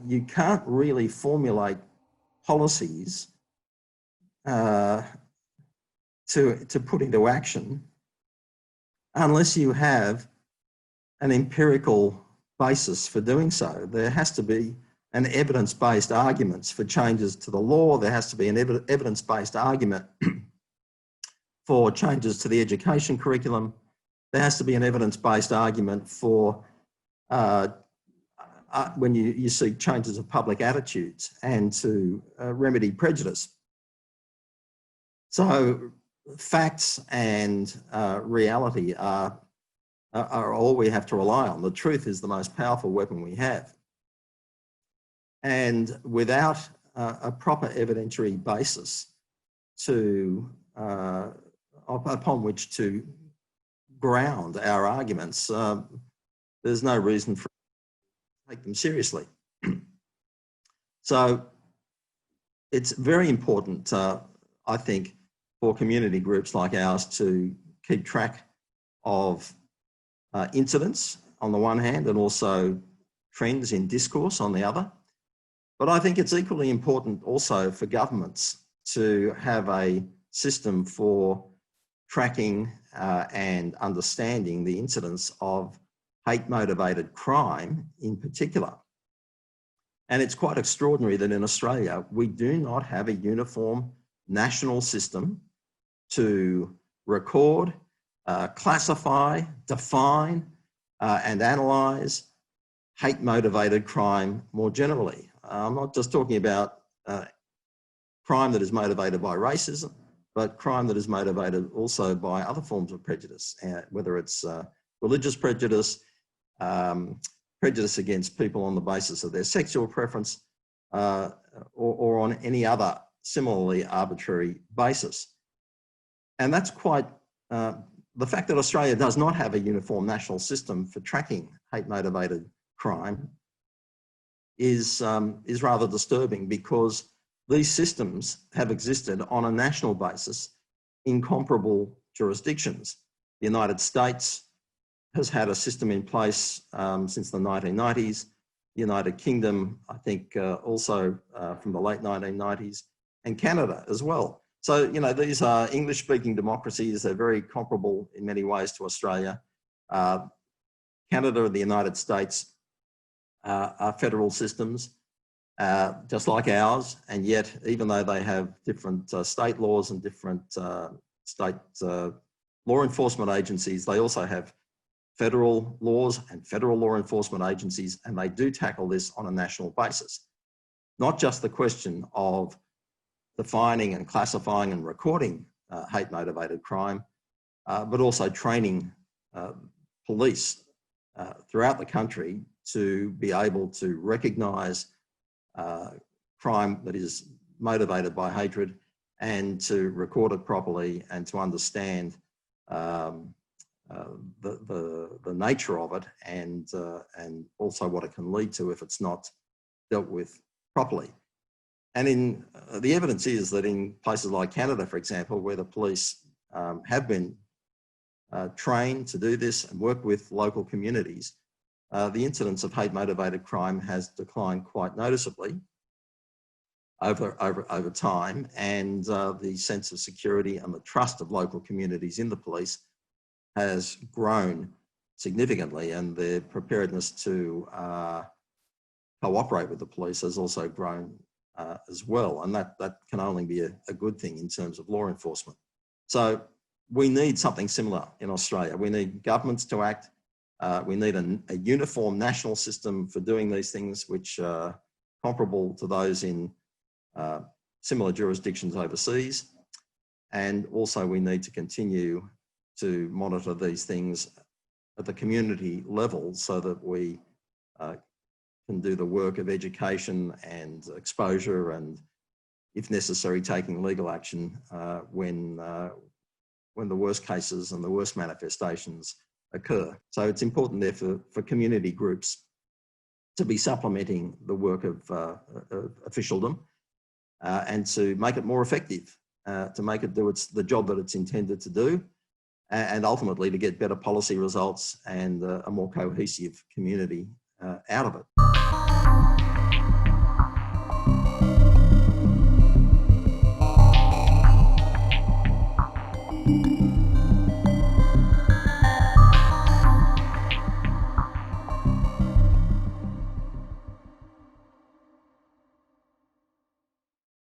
you can't really formulate policies to put into action unless you have an empirical basis for doing so. There has to be an evidence-based arguments for changes to the law. There has to be an evidence-based argument for changes to the education curriculum. There has to be an evidence-based argument for when you seek changes of public attitudes and to remedy prejudice. So facts and reality are all we have to rely on. The truth is the most powerful weapon we have. And without a proper evidentiary basis upon which to ground our arguments, there's no reason for us to take them seriously. So it's very important, I think, for community groups like ours to keep track of incidents on the one hand and also trends in discourse on the other. But I think it's equally important also for governments to have a system for tracking and understanding the incidence of hate-motivated crime in particular. And it's quite extraordinary that in Australia, we do not have a uniform national system to record, classify, define, and analyse hate-motivated crime more generally. I'm not just talking about crime that is motivated by racism, but crime that is motivated also by other forms of prejudice, whether it's religious prejudice, prejudice against people on the basis of their sexual preference, or on any other similarly arbitrary basis. And that's quite, the fact that Australia does not have a uniform national system for tracking hate-motivated crime is rather disturbing, because these systems have existed on a national basis in comparable jurisdictions. The United States has had a system in place since the 1990s. The United Kingdom, I think, also from the late 1990s, and Canada as well. So, you know, these are English-speaking democracies. They're very comparable in many ways to Australia. Canada and the United States are federal systems, just like ours, and yet even though they have different state laws and different state law enforcement agencies, they also have federal laws and federal law enforcement agencies, and they do tackle this on a national basis. Not just the question of defining and classifying and recording hate-motivated crime, but also training police throughout the country to be able to recognise crime that is motivated by hatred and to record it properly and to understand the nature of it and also what it can lead to if it's not dealt with properly. And in the evidence is that in places like Canada, for example, where the police have been trained to do this and work with local communities, the incidence of hate-motivated crime has declined quite noticeably over time, and the sense of security and the trust of local communities in the police has grown significantly, and their preparedness to cooperate with the police has also grown as well, and that can only be a good thing in terms of law enforcement. So we need something similar in Australia. We need governments to act. We need a uniform national system for doing these things, which are comparable to those in similar jurisdictions overseas. And also we need to continue to monitor these things at the community level so that we can do the work of education and exposure and, if necessary, taking legal action when the worst cases and the worst manifestations occur. So it's important there for community groups to be supplementing the work of officialdom and to make it more effective, to make it do the job that it's intended to do, and ultimately to get better policy results and a more cohesive community out of it.